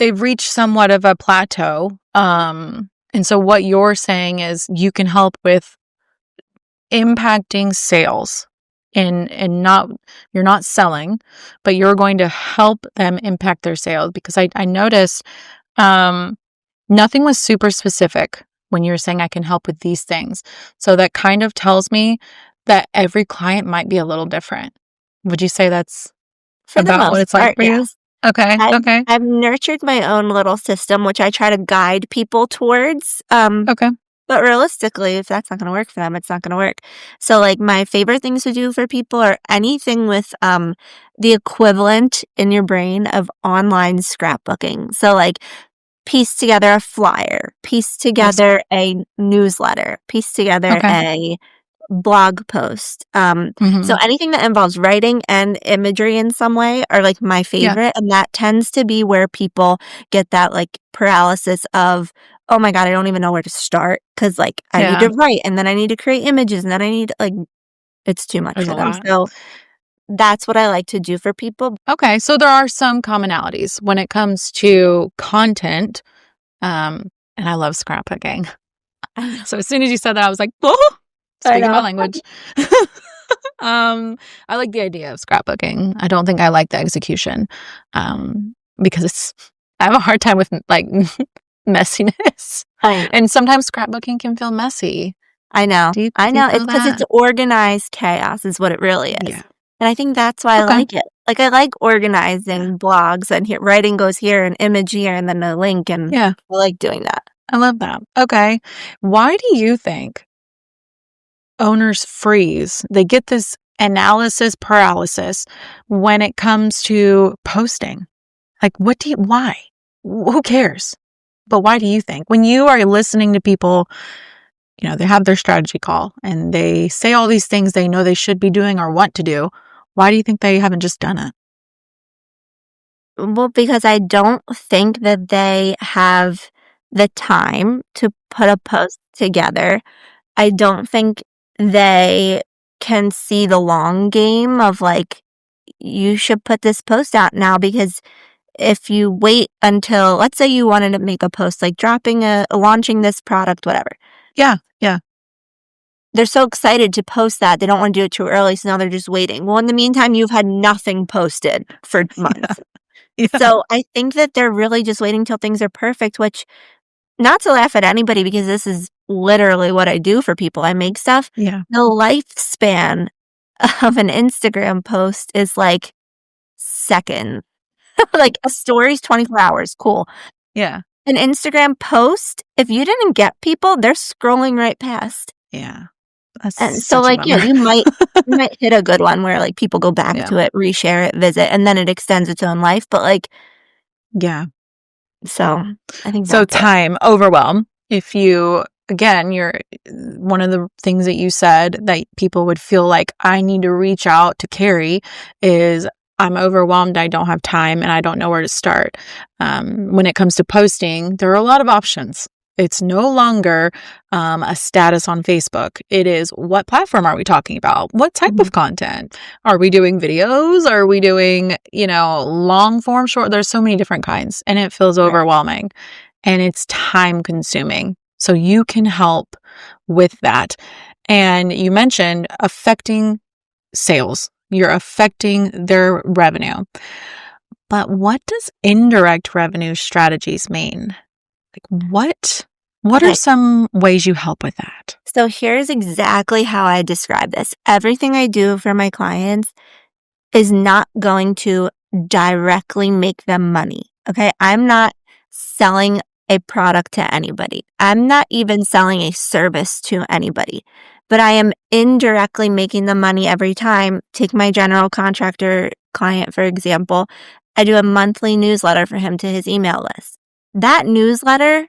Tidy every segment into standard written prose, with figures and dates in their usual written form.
they've reached somewhat of a plateau. And so what you're saying is you can help with impacting sales and not, you're not selling, but you're going to help them impact their sales, because I noticed nothing was super specific when you were saying I can help with these things. So that kind of tells me that every client might be a little different. Would you say that's For the about what most it's like part, for you? yes. Okay. Okay. I've nurtured my own little system, which I try to guide people towards. Okay. But realistically, if that's not going to work for them, it's not going to work. So, like, my favorite things to do for people are anything with the equivalent in your brain of online scrapbooking. So, like, piece together a flyer, piece Yes. together a newsletter, piece together Okay. a blog post. So Mm-hmm. anything that involves writing and imagery in some way are like my Yeah. favorite. And that tends to be where people get that like paralysis of, oh my God, I don't even know where to start. Cause like I need Yeah. to write and then I need to create images and then I need like, it's too much There's for a them. lot. So that's what I like to do for people. Okay. So there are some commonalities when it comes to content. And I love scrapbooking. So as soon as you said that, I was like, oh, I speaking my know. language. I like the idea of scrapbooking. I don't think I like the execution. Because I have a hard time with like messiness. I And sometimes scrapbooking can feel messy. I know. Do you I know. It's feel because it's that? organized chaos is what it really is. Yeah. And I think that's why I Okay. like it. Like, I like Yeah. organizing blogs and here writing goes here, an image here, and then a link, and Yeah. I like doing that. I love that. Okay. Why do you think owners freeze? They get this analysis paralysis when it comes to posting. Like, why? Who cares? But why do you think? When you are listening to people, they have their strategy call and they say all these things they know they should be doing or want to do, why do you think they haven't just done it? Well, because I don't think that they have the time to put a post together. I don't think they can see the long game of like, you should put this post out now, because if you wait until, let's say you wanted to make a post like launching this product, whatever. Yeah. Yeah. They're so excited to post that they don't want to do it too early, so now they're just waiting. Well, in the meantime, you've had nothing posted for months. Yeah. So I think that they're really just waiting till things are perfect, which, not to laugh at anybody, because this is literally what I do for people. I make stuff. Yeah. The lifespan of an Instagram post is like seconds. Like a story's 24 hours. Cool. Yeah. An Instagram post, if you didn't get people, they're scrolling right past. Yeah. That's And so, such a like, yeah, bummer. you might hit a good one where, like, people go back Yeah. to it, reshare it, visit, and then it extends its own life, but, like, Yeah. so I think So that's it. time, overwhelm. If you, again, one of the things that you said that people would feel like I need to reach out to Kerry is I'm overwhelmed, I don't have time, and I don't know where to start. When it comes to posting, there are a lot of options. It's no longer a status on Facebook. It is, what platform are we talking about? What type of content? Are we doing videos? Are we doing, long form, short? There's so many different kinds, and it feels overwhelming and it's time consuming. So you can help with that. And you mentioned affecting sales. You're affecting their revenue. But what does indirect revenue strategies mean? Like what are Okay. some ways you help with that? So here's exactly how I describe this. Everything I do for my clients is not going to directly make them money. Okay. I'm not selling a product to anybody. I'm not even selling a service to anybody, but I am indirectly making the money every time. Take my general contractor client, for example. I do a monthly newsletter for him to his email list. That newsletter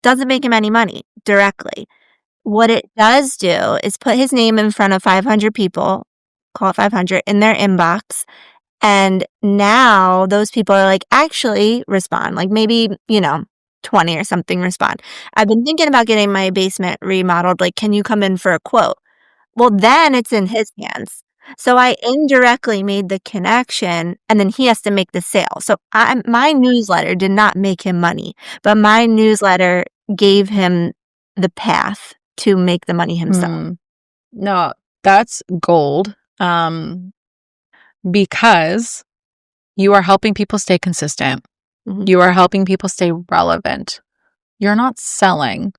doesn't make him any money directly. What it does do is put his name in front of 500 people, call it 500, in their inbox. And now those people are like, actually respond. Like maybe, 20 or something respond. I've been thinking about getting my basement remodeled. Like, can you come in for a quote? Well, then it's in his hands. So I indirectly made the connection, and then he has to make the sale. So my newsletter did not make him money, but my newsletter gave him the path to make the money himself. No, that's gold. Because you are helping people stay consistent. Mhm. You are helping people stay relevant. You're not selling.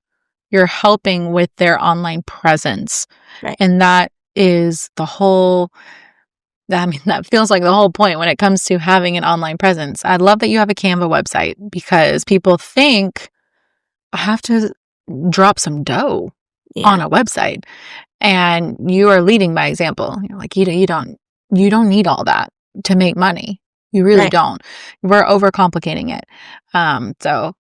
You're helping with their online presence. Right. And that is the whole, that feels like the whole point when it comes to having an online presence. I love that you have a Canva website because people think I have to drop some dough on a website. And you are leading by example. You're like, you don't need all that to make money. You really don't. We're overcomplicating it. So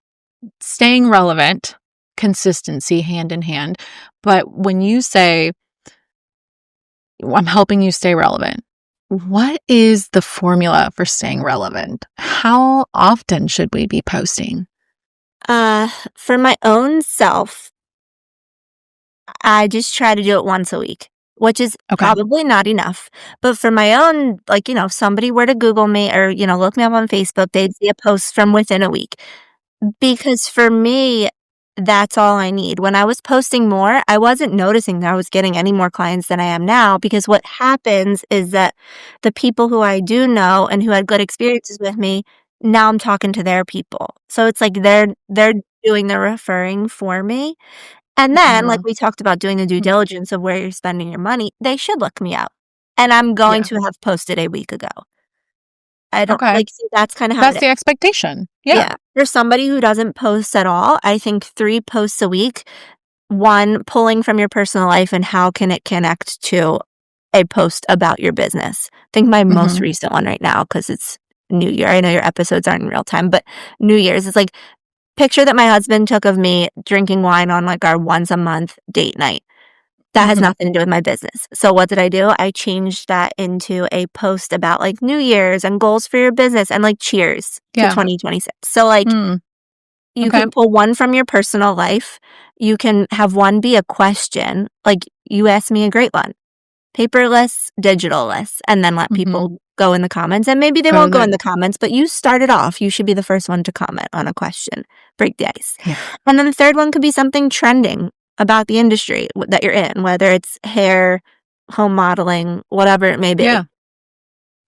staying relevant, consistency hand in hand. But when you say, I'm helping you stay relevant, what is the formula for staying relevant? How often should we be posting? For my own self, I just try to do it once a week, which is probably not enough. But for my own, like, if somebody were to Google me or, look me up on Facebook, they'd see a post from within a week. Because for me, that's all I need. When I was posting more, I wasn't noticing that I was getting any more clients than I am now, because what happens is that the people who I do know and who had good experiences with me, now I'm talking to their people. So it's like they're doing the referring for me. And then, like we talked about, doing the due diligence of where you're spending your money, they should look me up. And I'm going to have posted a week ago. I don't see, that's kind of how that's the expectation. Yeah. For somebody who doesn't post at all, I think 3 posts a week, one pulling from your personal life and how can it connect to a post about your business. I think my most recent one right now, because it's New Year. I know your episodes aren't in real time, but New Year's is like, picture that my husband took of me drinking wine on like our once a month date night. That has nothing to do with my business. So what did I do? I changed that into a post about like New Year's and goals for your business and like cheers to 2026. So like you can pull one from your personal life. You can have one be a question. Like, you asked me a great one. Paperless, digitalless, and then let people go in the comments. And maybe they won't go in the comments, but you started off. You should be the first one to comment on a question. Break the ice. Yeah. And then the third one could be something trending about the industry that you're in, whether it's hair, home modeling, whatever it may be. Yeah.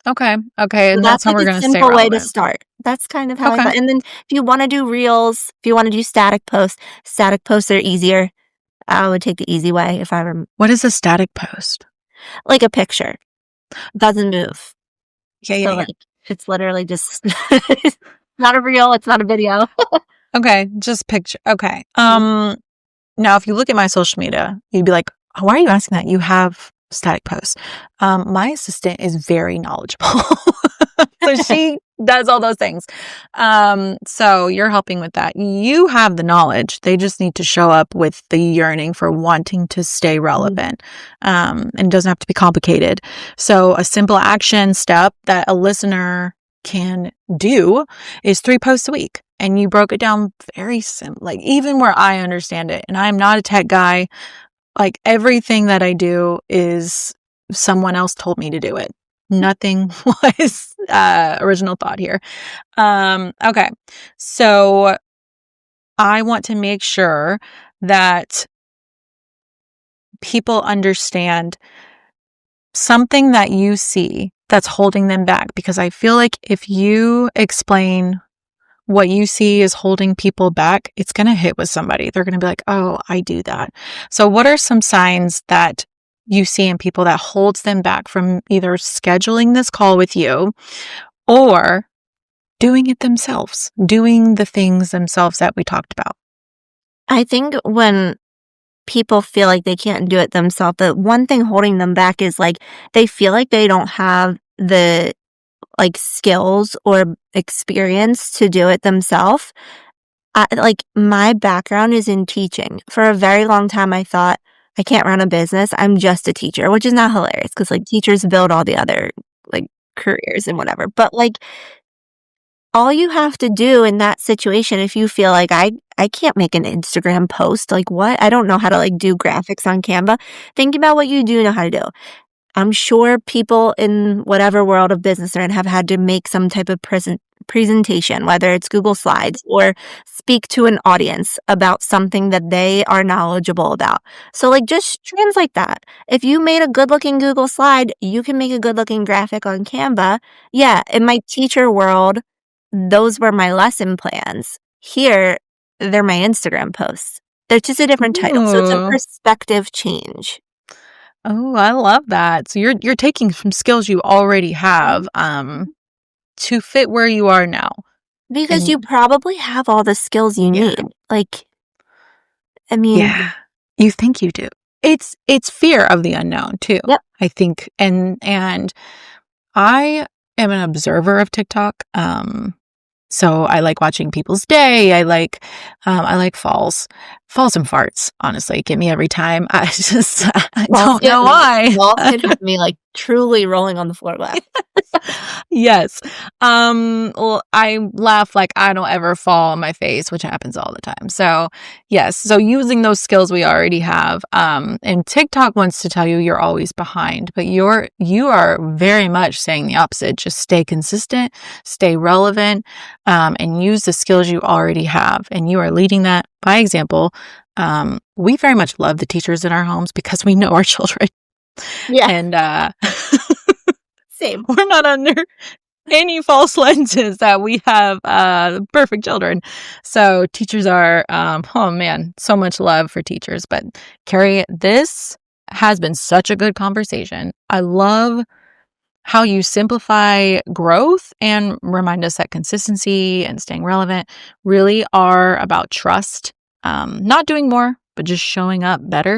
Okay. And So that's how we're going to stay simple relevant. way to start. That's kind of how I thought. And then if you want to do reels, if you want to do static posts are easier. I would take the easy way if I were. What is a static post? Like a picture. Doesn't move. Yeah. Like, it's literally just not a reel. It's not a video. Okay. Just picture. Okay. Now, if you look at my social media, you'd be like, oh, why are you asking that? You have static posts. My assistant is very knowledgeable. So she does all those things. So you're helping with that. You have the knowledge. They just need to show up with the yearning for wanting to stay relevant. And it doesn't have to be complicated. So a simple action step that a listener can do is 3 posts a week. And you broke it down very simple, like even where I understand it. And I'm not a tech guy. Like, everything that I do is someone else told me to do it. Nothing was original thought here. Okay. So I want to make sure that people understand something that you see that's holding them back. Because I feel like if you explain what you see is holding people back, it's going to hit with somebody. They're going to be like, oh, I do that. So what are some signs that you see in people that holds them back from either scheduling this call with you or doing it themselves, doing the things themselves that we talked about? I think when people feel like they can't do it themselves, the one thing holding them back is like they feel like they don't have the like skills or experience to do it themselves. Like, my background is in teaching. For a very long time, I thought I can't run a business. I'm just a teacher, which is not hilarious because like teachers build all the other like careers and whatever. But like, all you have to do in that situation, if you feel like I can't make an Instagram post, like what? I don't know how to like do graphics on Canva. Think about what you do know how to do. I'm sure people in whatever world of business they're in have had to make some type of presentation, whether it's Google Slides or speak to an audience about something that they are knowledgeable about. So, like, just translate that. If you made a good-looking Google slide, you can make a good-looking graphic on Canva. Yeah, in my teacher world, those were my lesson plans. Here, they're my Instagram posts. They're just a different title, so it's a Ooh. perspective change. Oh, I love that. So you're taking some skills you already have to fit where you are now. Because you And probably have all the skills you yeah. need. Like, I mean, Yeah. You think you do. It's fear of the unknown too. yep. I think and I am an observer of TikTok. So I like watching people's day. I like falls and farts, honestly. Get me every time. I don't know why. Walls can have me, like, truly rolling on the floor laughing. Yes. Well, I laugh like I don't ever fall on my face, which happens all the time. So, yes. So using those skills we already have. And TikTok wants to tell you you're always behind, but you are very much saying the opposite. Just stay consistent, stay relevant, and use the skills you already have. And you are leading that by example. We very much love the teachers in our homes because we know our children. Yeah, And same. we're not under any false lenses that we have perfect children. So teachers are, oh man, so much love for teachers. But Kerry, this has been such a good conversation. I love how you simplify growth and remind us that consistency and staying relevant really are about trust, not doing more, but just showing up better.